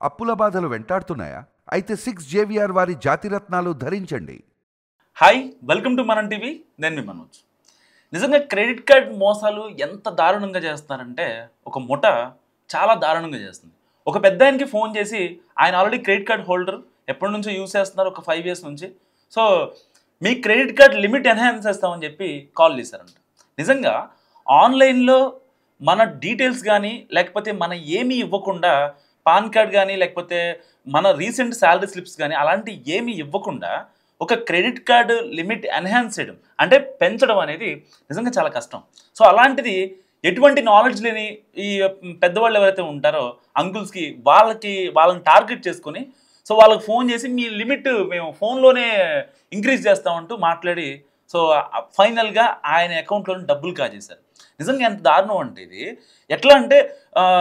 అప్పుల బాధలు వెంటాడుతున్నాయా? అయితే 6JVR వారి జాతిరత్నాలు ధరించండి. హాయ్, వెల్కమ్ టు మనం టీవీ. నేను మీ మనోజ్. నిజంగా క్రెడిట్ కార్డ్ మోసాలు ఎంత దారుణంగా చేస్తున్నారంటే ఒక ముఠ చాలా దారుణంగా చేస్తుంది. ఒక పెద్ద ఆయనకి ఫోన్ చేసి ఆయన ఆల్రెడీ క్రెడిట్ కార్డ్ హోల్డర్, ఎప్పటి నుంచో యూజ్ చేస్తున్నారు, ఒక 5 years నుంచి. సో మీ క్రెడిట్ కార్డ్ లిమిట్ ఎన్హాన్స్ చేస్తామని చెప్పి కాల్ చేశారంట. నిజంగా ఆన్లైన్లో మన డీటెయిల్స్ కానీ లేకపోతే మన ఏమీ ఇవ్వకుండా పాన్ కార్డ్ కానీ లేకపోతే మన రీసెంట్ శాలరీ స్లిప్స్ కానీ అలాంటి ఏమీ ఇవ్వకుండా ఒక క్రెడిట్ కార్డు లిమిట్ ఎన్హాన్స్ చేయడం అంటే పెంచడం అనేది నిజంగా చాలా కష్టం. సో అలాంటిది ఎటువంటి నాలెడ్జ్ లేని ఈ పెద్దవాళ్ళు ఎవరైతే ఉంటారో అంకుల్స్కి వాళ్ళని టార్గెట్ చేసుకొని సో వాళ్ళకి ఫోన్ చేసి మీ లిమిట్ మేము ఫోన్లోనే ఇంక్రీజ్ చేస్తామంటూ మాట్లాడి సో ఫైనల్గా ఆయన అకౌంట్లో డబ్బులు కాజేశారు. నిజంగా ఎంత దారుణం అంటే ఇది ఎట్లా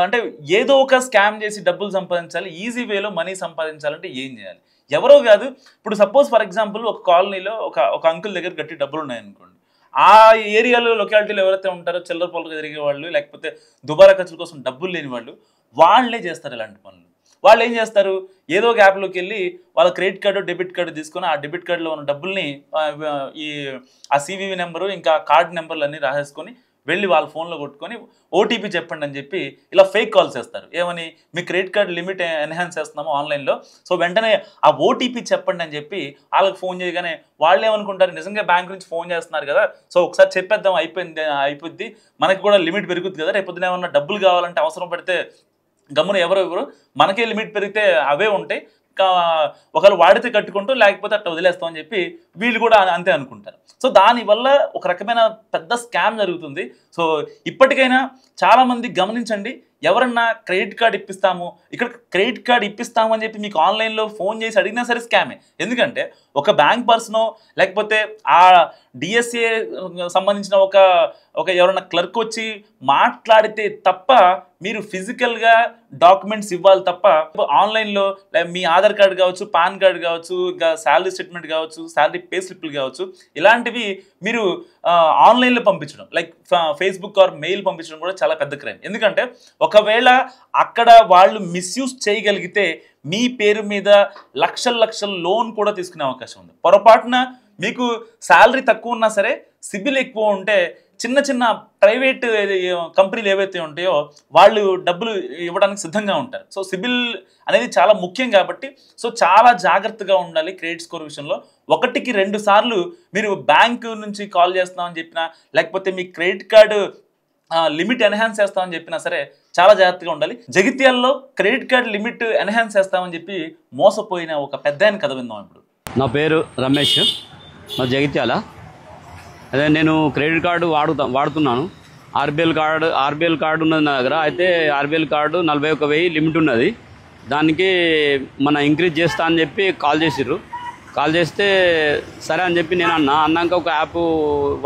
అంటే ఏదో ఒక స్కామ్ చేసి డబ్బులు సంపాదించాలి, ఈజీ వేలో మనీ సంపాదించాలంటే ఏం చేయాలి? ఎవరో కాదు. ఇప్పుడు సపోజ్ ఫర్ ఎగ్జాంపుల్ ఒక కాలనీలో ఒక అంకుల్ దగ్గర గట్టి డబ్బులు ఉన్నాయనుకోండి, ఆ ఏరియాలో లొకాలిటీలో ఎవరైతే ఉంటారో చిల్లర పొలక తిరిగే వాళ్ళు లేకపోతే దుబారా ఖర్చుల కోసం డబ్బులు లేని వాళ్ళు వాళ్ళే చేస్తారు ఇలాంటి పనులు. వాళ్ళు ఏం చేస్తారు, ఏదో ఒక యాప్లోకి వెళ్ళి వాళ్ళ క్రెడిట్ కార్డు డెబిట్ కార్డు తీసుకొని ఆ డెబిట్ కార్డులో ఉన్న డబ్బుల్ని ఆ CVV నెంబరు ఇంకా కార్డ్ నెంబర్లు అన్నీ రాసేసుకొని వెళ్ళి వాళ్ళ ఫోన్లో కొట్టుకొని OTP చెప్పండి అని చెప్పి ఇలా ఫేక్ కాల్స్ చేస్తారు. ఏమని, మీ క్రెడిట్ కార్డ్ లిమిట్ ఎన్హాన్స్ చేస్తున్నాము ఆన్లైన్లో, సో వెంటనే ఆ OTP చెప్పండి అని చెప్పి వాళ్ళకి ఫోన్ చేయగానే వాళ్ళు ఏమనుకుంటారు, నిజంగా బ్యాంక్ నుంచి ఫోన్ చేస్తున్నారు కదా, సో ఒకసారి చెప్పేద్దాం అయిపోద్ది, మనకి కూడా లిమిట్ పెరుగుతుంది కదా, రేపొద్దున ఏమన్నా డబ్బులు కావాలంటే అవసరం పడితే గమ్మున ఎవరు మనకే లిమిట్ పెరిగితే అవే ఉంటాయి, ఒకరు వాడితే కట్టుకుంటూ లేకపోతే అట్లా వదిలేస్తామని చెప్పి వీళ్ళు కూడా అంతే అనుకుంటారు. సో దానివల్ల ఒక రకమైన పెద్ద స్కామ్ జరుగుతుంది. సో ఇప్పటికైనా చాలామంది గమనించండి, ఎవరన్నా క్రెడిట్ కార్డ్ ఇప్పిస్తాము, ఇక్కడ క్రెడిట్ కార్డ్ ఇప్పిస్తాము అని చెప్పి మీకు ఆన్లైన్లో ఫోన్ చేసి అడిగినా సరే స్కామే. ఎందుకంటే ఒక బ్యాంక్ పర్సనో లేకపోతే ఆ DSA సంబంధించిన ఒక ఎవరన్నా క్లర్క్ వచ్చి మాట్లాడితే తప్ప మీరు ఫిజికల్గా డాక్యుమెంట్స్ ఇవ్వాలి తప్ప ఆన్లైన్లో మీ ఆధార్ కార్డు కావచ్చు, పాన్ కార్డు కావచ్చు, ఇంకా శాలరీ స్టేట్మెంట్ కావచ్చు, శాలరీ పే స్లిప్లు కావచ్చు, ఇలాంటివి మీరు ఆన్లైన్లో పంపించడం లైక్ ఫేస్బుక్ ఆర్ మెయిల్ పంపించడం కూడా చాలా పెద్ద క్రైమ్. ఎందుకంటే ఒకవేళ అక్కడ వాళ్ళు మిస్యూజ్ చేయగలిగితే మీ పేరు మీద లక్షల లోన్ కూడా తీసుకునే అవకాశం ఉంది. పొరపాటున మీకు శాలరీ తక్కువ ఉన్నా సరే సిబిల్ ఎక్కువ ఉంటే చిన్న ప్రైవేట్ కంపెనీలు ఏవైతే ఉంటాయో వాళ్ళు డబ్బులు ఇవ్వడానికి సిద్ధంగా ఉంటారు. సో సిబిల్ అనేది చాలా ముఖ్యం కాబట్టి సో చాలా జాగ్రత్తగా ఉండాలి క్రెడిట్ స్కోర్ విషయంలో. 1కి 2 సార్లు మీరు బ్యాంకు నుంచి కాల్ చేస్తున్నామని చెప్పినా లేకపోతే మీ క్రెడిట్ కార్డు లిమిట్ ఎన్హాన్స్ చేస్తామని చెప్పినా సరే చాలా జాగ్రత్తగా ఉండాలి. జగిత్యాలలో క్రెడిట్ కార్డ్ లిమిట్ ఎన్హాన్స్ చేస్తామని చెప్పి మోసపోయిన ఒక పెద్ద ఆయన కథ విందాం ఇప్పుడు. నా పేరు రమేష్, మా జగిత్యాల. అదే నేను క్రెడిట్ కార్డు వాడుతున్నాను. ఆర్బిఎల్ కార్డు ఉన్నది నా దగ్గర. అయితే ఆర్బిఎల్ కార్డు 41,000 లిమిట్ ఉన్నది. దానికి మన ఇంక్రీజ్ చేస్తా అని చెప్పి కాల్ చేసిర్రు. కాల్ చేస్తే సరే అని చెప్పి నేను అన్నాక ఒక యాప్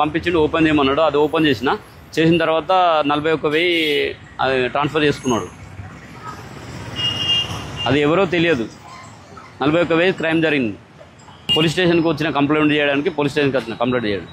పంపించి ఓపెన్ చేయమన్నాడు. అది ఓపెన్ చేసిన తర్వాత 41,000 అది ట్రాన్స్ఫర్ చేసుకున్నాడు. అది ఎవరో తెలియదు. 41,000 క్రైమ్ జరిగింది. పోలీస్ స్టేషన్కి వచ్చిన కంప్లైంట్ చేయడానికి కంప్లైంట్ చేయడం.